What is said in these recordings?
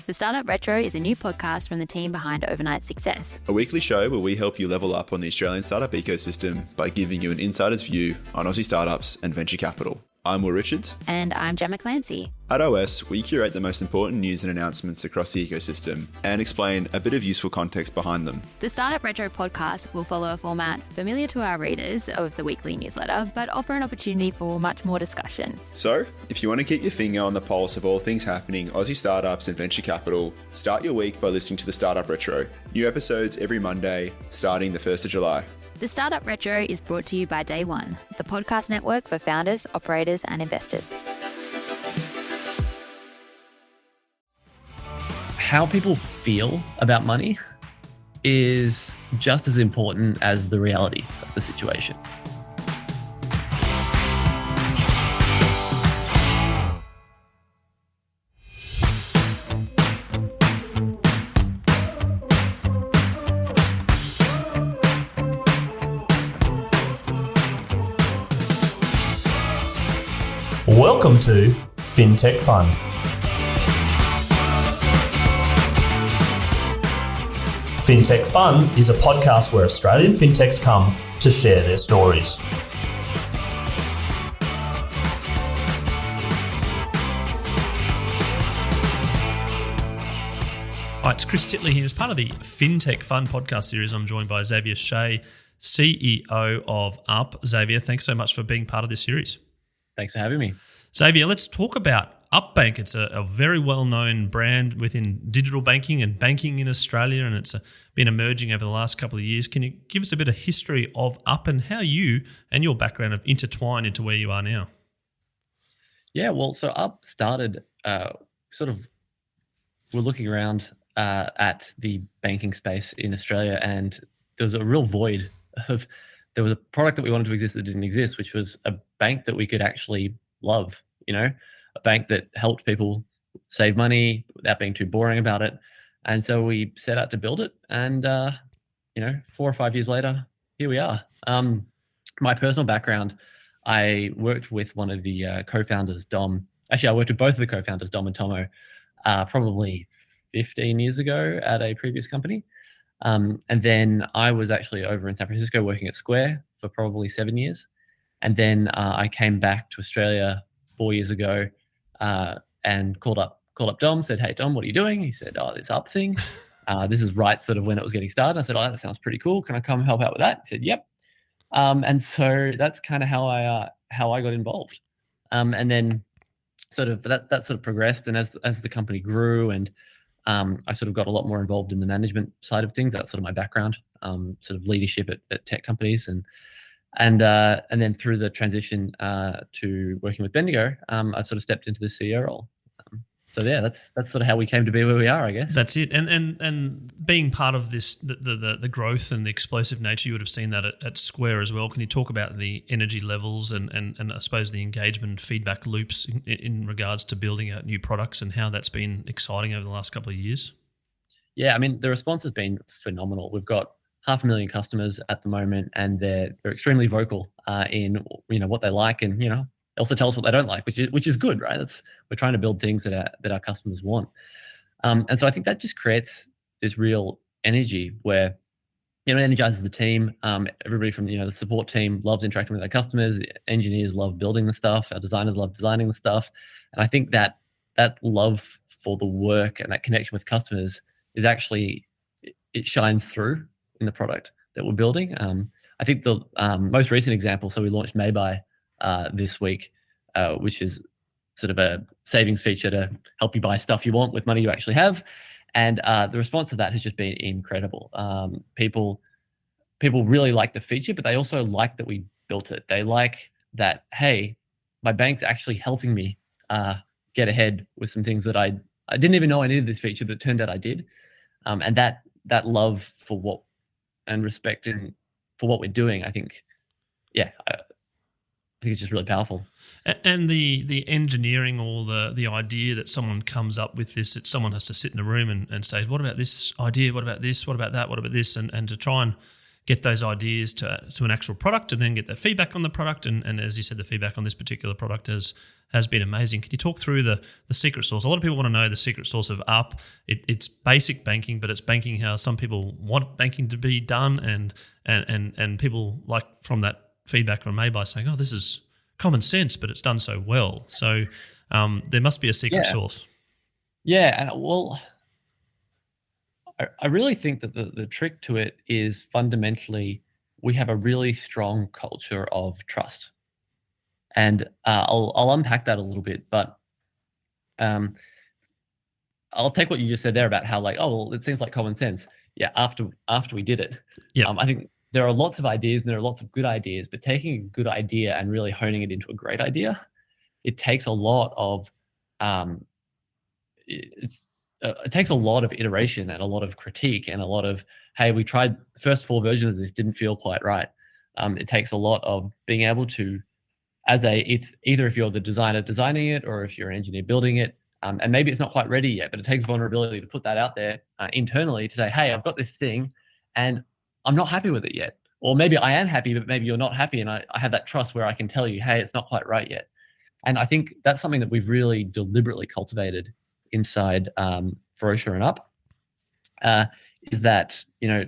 The Startup Retro is a new podcast from the team behind Overnight Success. A weekly show where we help you level up on the Australian startup ecosystem by giving you an insider's view on Aussie startups and venture capital. I'm Will Richards. And I'm Gemma Clancy. At OS, we curate the most important news and announcements across the ecosystem and explain a bit of useful context behind them. The Startup Retro podcast will follow a format familiar to our readers of the weekly newsletter, but offer an opportunity for much more discussion. So, if you want to keep your finger on the pulse of all things happening Aussie startups and venture capital, start your week by listening to the Startup Retro. New episodes every Monday, starting the 1st of July. The Startup Retro is brought to you by Day One, the podcast network for founders, operators, and investors. How people feel about money is just as important as the reality of the situation. Welcome to Fintechfun. Fintechfun is a podcast where Australian fintechs come to share their stories. Hi, it's Chris Titley here. As part of the Fintechfun podcast series, I'm joined by Xavier Shay, CEO of Up. Xavier, thanks so much for being part of this series. Thanks for having me. Xavier, let's talk about Up Bank. It's a very well-known brand within digital banking and banking in Australia, and it's been emerging over the last couple of years. Can you give us a bit of history of Up and how you and your background have intertwined into where you are now? Yeah, well, so Up started we're looking around at the banking space in Australia, and there was a real void of, there was a product that we wanted to exist that didn't exist, which was a bank that we could actually love, a bank that helped people save money without being too boring about it. And so we set out to build it. And, 4 or 5 years later, here we are. My personal background, I worked with one of the co-founders, Dom. Actually, I worked with both of the co-founders, Dom and Tomo, probably 15 years ago at a previous company. And then I was actually over in San Francisco working at Square for probably 7 years. And then I came back to Australia 4 years ago and called up Dom, said, "Hey, Dom, what are you doing?" He said, "Oh, this Up thing. This is right sort of when it was getting started." I said, "Oh, that sounds pretty cool. Can I come help out with that?" He said, "Yep." And so that's kind of how I got involved. And then sort of that sort of progressed. And as the company grew and I sort of got a lot more involved in the management side of things. That's sort of my background, sort of leadership at tech companies. And then through the transition to working with Bendigo, I sort of stepped into the CEO role. So yeah, that's sort of how we came to be where we are, I guess. That's it. And being part of this, the growth and the explosive nature, you would have seen that at Square as well. Can you talk about the energy levels and I suppose the engagement and feedback loops in regards to building out new products and how that's been exciting over the last couple of years? Yeah, I mean, the response has been phenomenal. We've got 500,000 customers at the moment, and they're extremely vocal in what they like, and also tell us what they don't like, which is good, right? We're trying to build things that our customers want, and so I think that just creates this real energy where it energizes the team. Everybody from the support team loves interacting with our customers. The engineers love building the stuff. Our designers love designing the stuff, and I think that love for the work and that connection with customers is actually, it shines through in the product that we're building. I think the most recent example, so we launched Maybuy this week, which is sort of a savings feature to help you buy stuff you want with money you actually have. And the response to that has just been incredible. People really like the feature, but they also like that we built it. They like that, hey, my bank's actually helping me get ahead with some things that I didn't even know I needed this feature, but it turned out I did. And that love for what and respect for what we're doing, I think, I think it's just really powerful. And the engineering or the idea that someone comes up with this, that someone has to sit in a room and say, what about this idea? What about this? What about that? What about this? And to try and get those ideas to an actual product and then get the feedback on the product. And as you said, the feedback on this particular product has has been amazing. Can you talk through the secret sauce? A lot of people want to know the secret sauce of Up. It's basic banking, but it's banking how some people want banking to be done, and people like from that feedback from Mayby saying, "Oh, this is common sense, but it's done so well." So there must be a secret sauce. Yeah, and well, I really think that the trick to it is fundamentally we have a really strong culture of trust. And I'll unpack that a little bit, but I'll take what you just said there about how it seems like common sense. Yeah, after we did it, I think there are lots of ideas and there are lots of good ideas, but taking a good idea and really honing it into a great idea, it takes a lot of it takes a lot of iteration and a lot of critique and a lot of, hey, we tried the first 4 versions of this, didn't feel quite right. It takes a lot of being able to, either if you're the designer designing it or if you're an engineer building it, and maybe it's not quite ready yet, but it takes vulnerability to put that out there internally to say, hey, I've got this thing and I'm not happy with it yet. Or maybe I am happy, but maybe you're not happy. And I have that trust where I can tell you, hey, it's not quite right yet. And I think that's something that we've really deliberately cultivated inside Ferocia and Up, is that,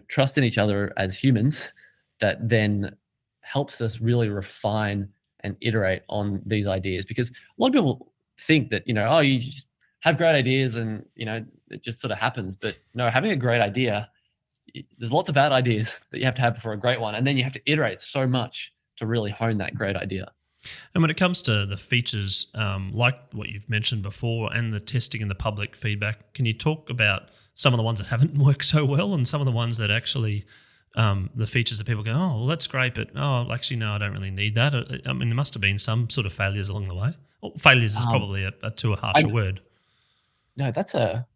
trust in each other as humans that then helps us really refine and iterate on these ideas. Because a lot of people think that, you just have great ideas and, it just sort of happens. But no, having a great idea, there's lots of bad ideas that you have to have for a great one. And then you have to iterate so much to really hone that great idea. And when it comes to the features, like what you've mentioned before, and the testing and the public feedback, can you talk about some of the ones that haven't worked so well and some of the ones that actually, the features that people go, oh, well, that's great, but actually, no, I don't really need that. I mean, there must have been some sort of failures along the way. Well, failures is probably a too harsh a word. No, that's a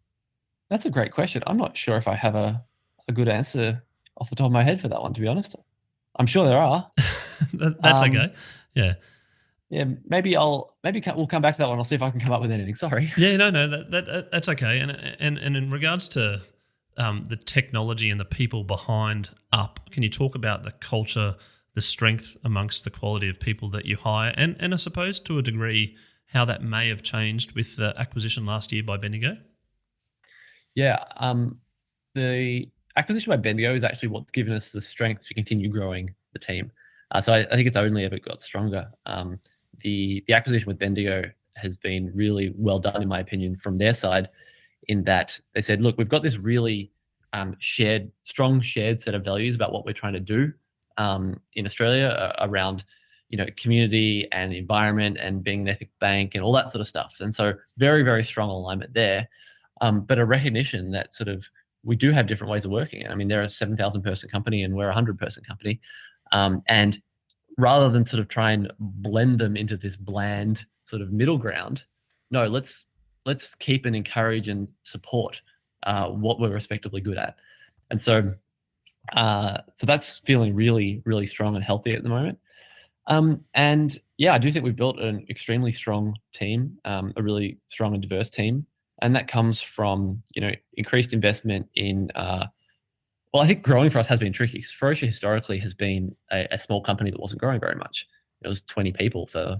great question. I'm not sure if I have a good answer off the top of my head for that one, to be honest. I'm sure there are. That's okay. Yeah. Yeah, maybe we'll come back to that one. I'll see if I can come up with anything. Sorry. Yeah, no, that's okay. And in regards to the technology and the people behind Up, can you talk about the culture, the strength amongst the quality of people that you hire, and I suppose to a degree how that may have changed with the acquisition last year by Bendigo? Yeah, the acquisition by Bendigo is actually what's given us the strength to continue growing the team. So I think it's only ever got stronger. The acquisition with Bendigo has been really well done, in my opinion, from their side, in that they said, look, we've got this really strong shared set of values about what we're trying to do in Australia around, community and environment and being an ethical bank and all that sort of stuff. And so very, very strong alignment there, but a recognition that sort of we do have different ways of working. I mean, they're a 7,000 person company and we're a 100 person company. And rather than sort of try and blend them into this bland sort of middle ground, no, let's keep and encourage and support what we're respectively good at. And so that's feeling really, really strong and healthy at the moment. And yeah, I do think we've built an extremely strong team, a really strong and diverse team. And that comes from, increased investment in well, I think growing for us has been tricky because Ferocia historically has been a small company that wasn't growing very much. It was 20 people for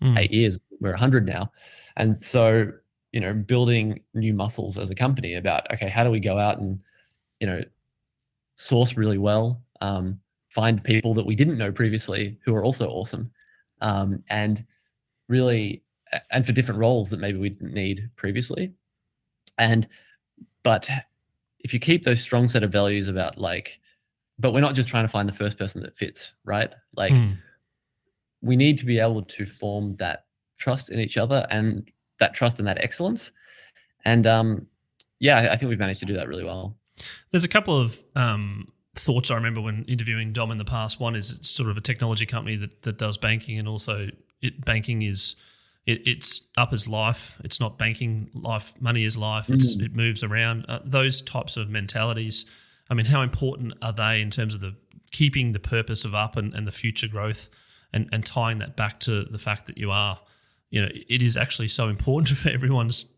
8 years. We're 100 now. And so, building new muscles as a company about, okay, how do we go out and, source really well, find people that we didn't know previously who are also awesome, and really, and for different roles that maybe we didn't need previously. But if you keep those strong set of values about but we're not just trying to find the first person that fits, right? We need to be able to form that trust in each other and that trust and that excellence. And I think we've managed to do that really well. There's a couple of thoughts I remember when interviewing Dom in the past. One is it's sort of a technology company that does banking, and also banking is it's up as life. It's not banking life. Money is life. It moves around. Those types of mentalities. I mean, how important are they in terms of keeping the purpose of Up and the future growth, and tying that back to the fact that you are, it is actually so important for everyone's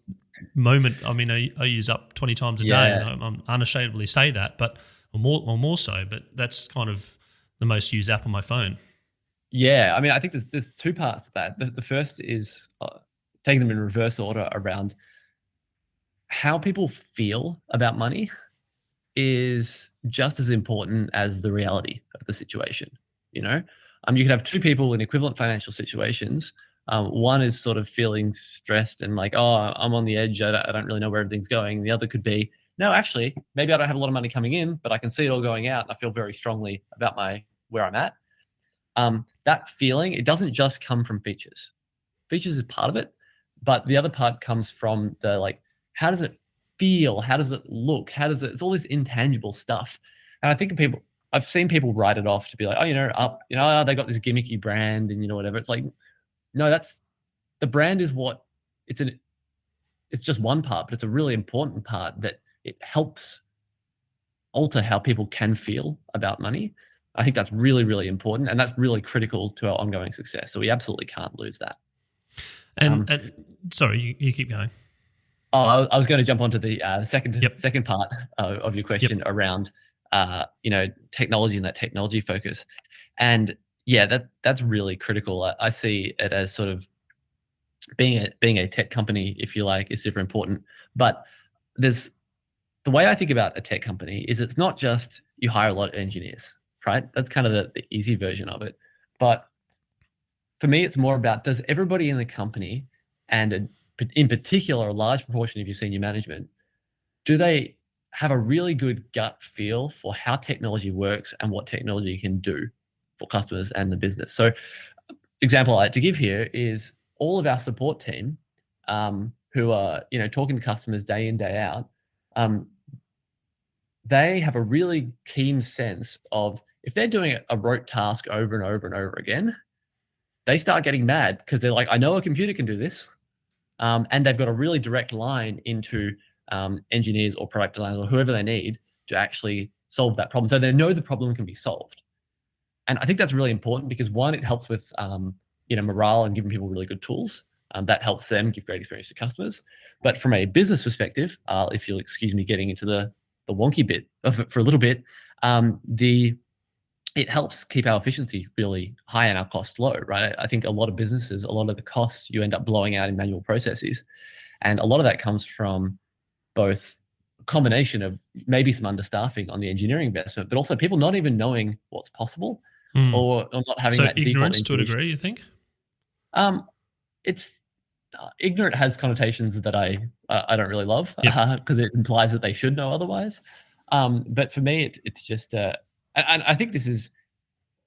moment. I mean, I use Up 20 times a day, and I'm unashamedly say that, but or more so. But that's kind of the most used app on my phone. Yeah, I mean, I think there's two parts to that. The first is taking them in reverse order around how people feel about money is just as important as the reality of the situation. You know, you could have two people in equivalent financial situations. One is sort of feeling stressed and like, oh, I'm on the edge. I don't really know where everything's going. The other could be, no, actually, maybe I don't have a lot of money coming in, but I can see it all going out, and I feel very strongly about where I'm at. That feeling, it doesn't just come from features. Features is part of it, but the other part comes from the like, how does it feel? How does it look? It's all this intangible stuff. And I think I've seen people write it off to be like, oh, they got this gimmicky brand and whatever. It's like, no, the brand is it's just one part, but it's a really important part that it helps alter how people can feel about money. I think that's really, really important, and that's really critical to our ongoing success. So we absolutely can't lose that. And sorry, you keep going. Oh, I was going to jump onto the second part of your question around technology and that technology focus, and yeah, that's really critical. I see it as sort of being a tech company, if you like, is super important. But the way I think about a tech company is it's not just you hire a lot of engineers, right? That's kind of the easy version of it. But for me, it's more about, does everybody in the company, and in particular, a large proportion of your senior management, do they have a really good gut feel for how technology works and what technology can do for customers and the business? So example I like to give here is all of our support team who are talking to customers day in, day out, they have a really keen sense of, if they're doing a rote task over and over and over again, they start getting mad because they're like, I know a computer can do this. And they've got a really direct line into engineers or product designers or whoever they need to actually solve that problem. So they know the problem can be solved. And I think that's really important because, one, it helps with morale and giving people really good tools. That helps them give great experience to customers. But from a business perspective, if you'll excuse me getting into the wonky bit of it for a little bit, it helps keep our efficiency really high and our costs low, right? I think a lot of businesses, a lot of the costs you end up blowing out in manual processes. And a lot of that comes from both a combination of maybe some understaffing on the engineering investment, but also people not even knowing what's possible or not having that ignorance default to a degree, you think? It's ignorant has connotations that I don't really love because it implies that they should know otherwise. But for me, it's just and I think this is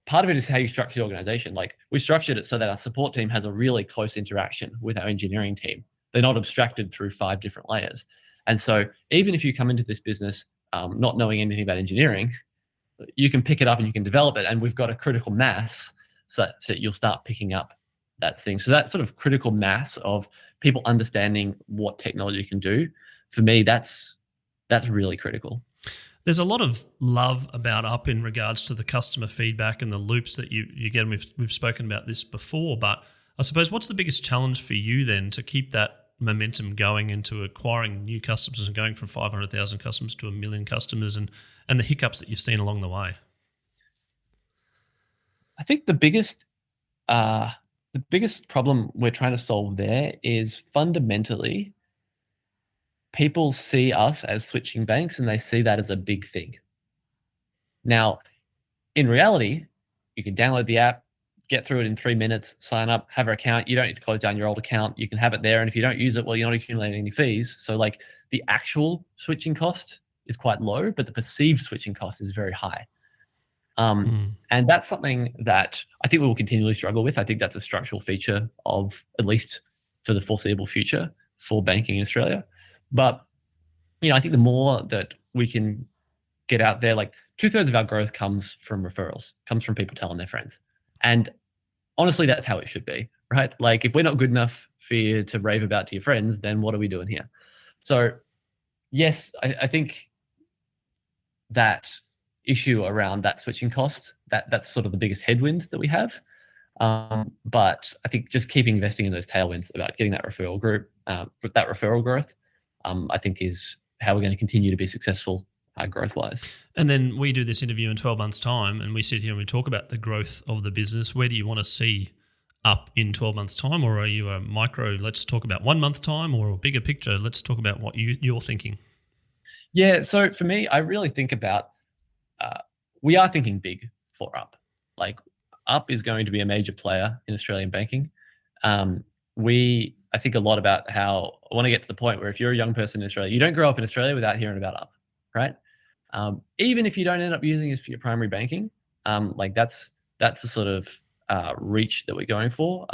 part of it is how you structure the organization. Like, we structured it so that our support team has a really close interaction with our engineering team. They're not abstracted through 5 different layers. And so even if you come into this business not knowing anything about engineering, you can pick it up and you can develop it. And we've got a critical mass so that you'll start picking up that thing. So that sort of critical mass of people understanding what technology can do, for me, that's really critical. There's a lot of love about Up in regards to the customer feedback and the loops that you get. And we've spoken about this before, but I suppose what's the biggest challenge for you then to keep that momentum going into acquiring new customers and going from 500,000 customers to 1 million customers, and the hiccups that you've seen along the way? I think the biggest problem we're trying to solve there is fundamentally people see us as switching banks and they see that as a big thing. Now, in reality, you can download the app, get through it in 3 minutes, sign up, have an account. You don't need to close down your old account. You can have it there. And if you don't use it, well, you're not accumulating any fees. So like, the actual switching cost is quite low, but the perceived switching cost is very high. And that's something that I think we will continually struggle with. I think that's a structural feature of, at least for the foreseeable future, for banking in Australia. But, I think the more that we can get out there, like 2/3 of our growth comes from referrals, comes from people telling their friends. And honestly, that's how it should be, right? Like, if we're not good enough for you to rave about to your friends, then what are we doing here? So yes, I think that issue around that switching cost, that's sort of the biggest headwind that we have. But I think just keep investing in those tailwinds about getting that referral growth, I think is how we're going to continue to be successful growth-wise. And then we do this interview in 12 months' time, and we sit here and we talk about the growth of the business. Where do you want to see up in 12 months' time? Or are you a micro, let's talk about 1 month's time, or a bigger picture, let's talk about what you're thinking? Yeah, so for me, I really think about, we are thinking big for Up. Like, Up is going to be a major player in Australian banking. I think a lot about how I want to get to the point where if you're a young person in Australia, you don't grow up in Australia without hearing about Up, right? Even if you don't end up using it for your primary banking, like that's the sort of reach that we're going for.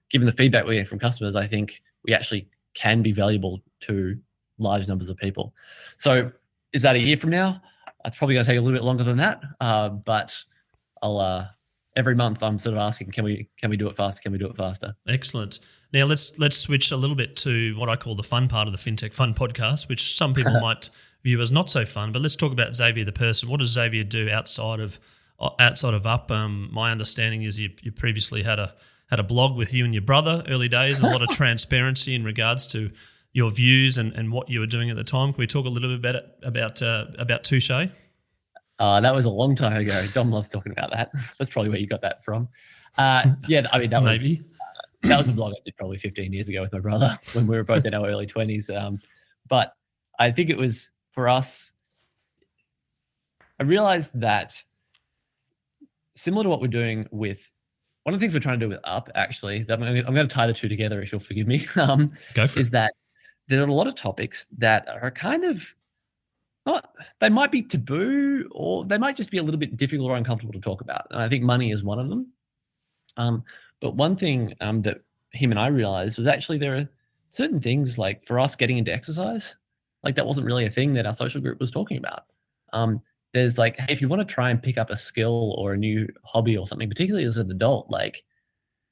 Given the feedback we get from customers, I think we actually can be valuable to large numbers of people. So is that a year from now? It's probably going to take a little bit longer than that, but I'll every month I'm sort of asking, can we do it faster? Can we do it faster? Excellent. Now let's switch a little bit to what I call the fun part of the Fintechfun podcast, which some people might view as not so fun. But let's talk about Xavier the person. What does Xavier do outside of Up? My understanding is you previously had a blog with you and your brother, early days, and a lot of transparency in regards to your views and what you were doing at the time. Can we talk a little bit about Touche? That was a long time ago. Dom loves talking about that. That's probably where you got that from. Yeah, I mean, that was a blog I did probably 15 years ago with my brother when we were both in our early 20s. But I think it was, for us, I realized that similar to what we're doing with, one of the things we're trying to do with Up, actually, that I'm going to tie the two together, if you'll forgive me, Go for it. is that there are a lot of topics that are kind of, they might be taboo, or they might just be a little bit difficult or uncomfortable to talk about. And I think money is one of them. But one thing that him and I realized was actually there are certain things, like for us getting into exercise, like that wasn't really a thing that our social group was talking about. There's like, hey, if you want to try and pick up a skill or a new hobby or something, particularly as an adult, like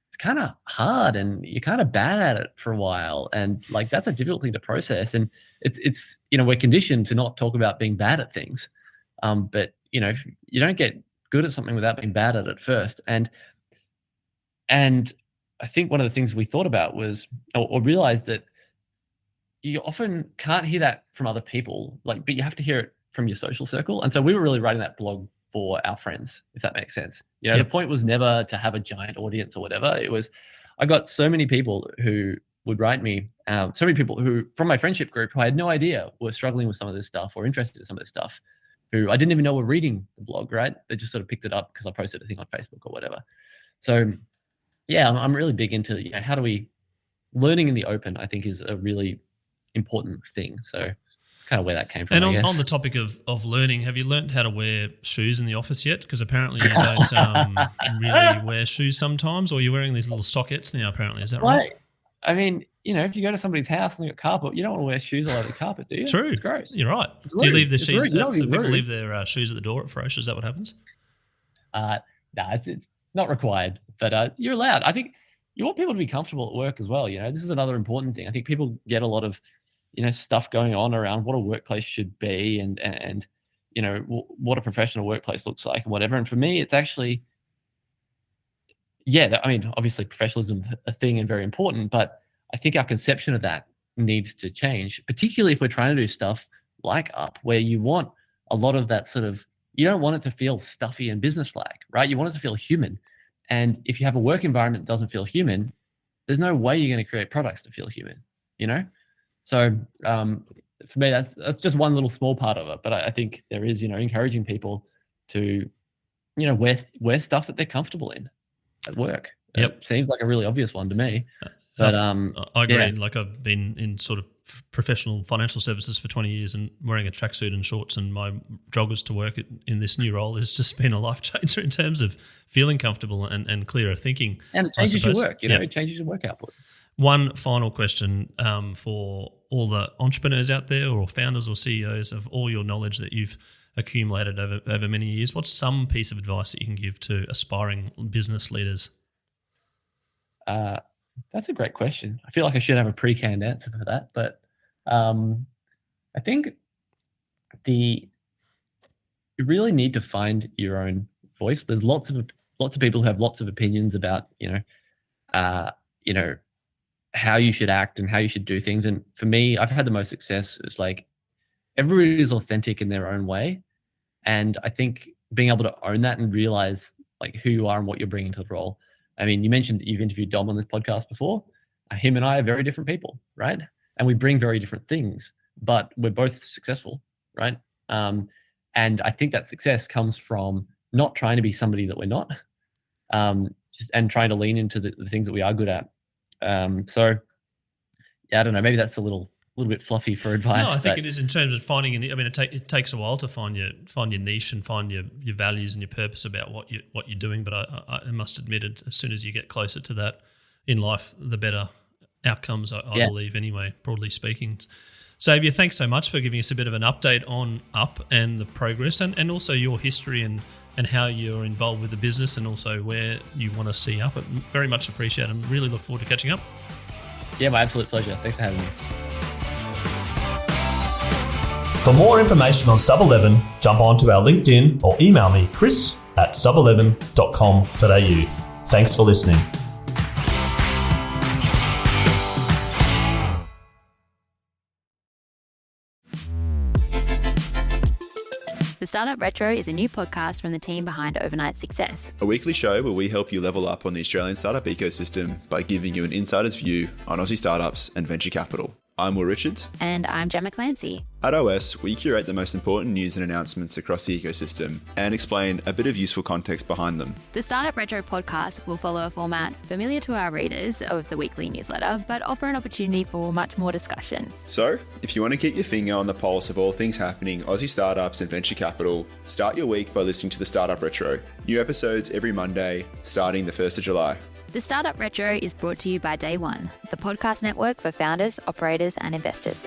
it's kind of hard and you're kind of bad at it for a while. And like, that's a difficult thing to process. And it's we're conditioned to not talk about being bad at things. But if you don't get good at something without being bad at it first. And I think one of the things we thought about was, or realized that you often can't hear that from other people, but you have to hear it from your social circle. And so we were really writing that blog for our friends, if that makes sense. Yep. The point was never to have a giant audience or whatever. It was, I got so many people who would write me, so many people who, from my friendship group, who I had no idea were struggling with some of this stuff or interested in some of this stuff, who I didn't even know were reading the blog, right? They just sort of picked it up because I posted a thing on Facebook or whatever. So yeah, I'm really big into, how do we, learning in the open, I think, is a really important thing. So it's kind of where that came from. And on the topic of learning, have you learned how to wear shoes in the office yet? Because apparently you don't really wear shoes sometimes, or you're wearing these little sockets now, apparently. Is that right? I mean, if you go to somebody's house and they've got carpet, you don't want to wear shoes all over the carpet, do you? True. It's gross. You're right. Do you leave the shoes? So people leave their shoes at the door at Ferocia. Is that what happens? No, it's not required, but you're allowed. I think you want people to be comfortable at work as well. This is another important thing. I think people get a lot of, stuff going on around what a workplace should be and what a professional workplace looks like and whatever. And for me, it's actually, obviously professionalism is a thing and very important, but I think our conception of that needs to change, particularly if we're trying to do stuff like Up, where you want a lot of that sort of, you don't want it to feel stuffy and business-like, right? You want it to feel human. And if you have a work environment that doesn't feel human, there's no way you're going to create products to feel human, So for me, that's just one little small part of it. But I think there is, encouraging people to, wear stuff that they're comfortable in at work. Yep. It seems like a really obvious one to me. But I agree. Yeah. Like, I've been in sort of professional financial services for 20 years, and wearing a tracksuit and shorts and my joggers to work in this new role has just been a life changer in terms of feeling comfortable and clearer thinking. And it changes your work, it changes your work output. One final question for all the entrepreneurs out there, or founders or CEOs, of all your knowledge that you've accumulated over many years. What's some piece of advice that you can give to aspiring business leaders? That's a great question. I feel like I should have a pre-canned answer for that, but I think you really need to find your own voice. There's lots of people who have lots of opinions about how you should act and how you should do things. And for me, I've had the most success. It's like everybody is authentic in their own way. And I think being able to own that and realize like who you are and what you're bringing to the role. I mean, you mentioned that you've interviewed Dom on this podcast before. Him and I are very different people, right? And we bring very different things, but we're both successful, right? And I think that success comes from not trying to be somebody that we're not, and trying to lean into the things that we are good at. So, yeah, I don't know. Maybe that's a little bit fluffy for advice. No, I think it is in terms of finding. I mean, it takes a while to find your niche and find your values and your purpose about what you're doing. But I must admit, it as soon as you get closer to that in life, the better outcomes. I believe, anyway, broadly speaking. Xavier, thanks so much for giving us a bit of an update on Up and the progress, and also your history and how you're involved with the business, and also where you want to see Up. I very much appreciate it and really look forward to catching up. Yeah, my absolute pleasure. Thanks for having me. For more information on Sub 11, jump onto our LinkedIn or email me, chris@sub11.com.au. Thanks for listening. The Startup Retro is a new podcast from the team behind Overnight Success. A weekly show where we help you level up on the Australian startup ecosystem by giving you an insider's view on Aussie startups and venture capital. I'm Will Richards. And I'm Gemma Clancy. At OS, we curate the most important news and announcements across the ecosystem and explain a bit of useful context behind them. The Startup Retro podcast will follow a format familiar to our readers of the weekly newsletter, but offer an opportunity for much more discussion. So, if you want to keep your finger on the pulse of all things happening Aussie startups and venture capital, start your week by listening to the Startup Retro. New episodes every Monday, starting the 1st of July. The Startup Retro is brought to you by Day One, the podcast network for founders, operators, and investors.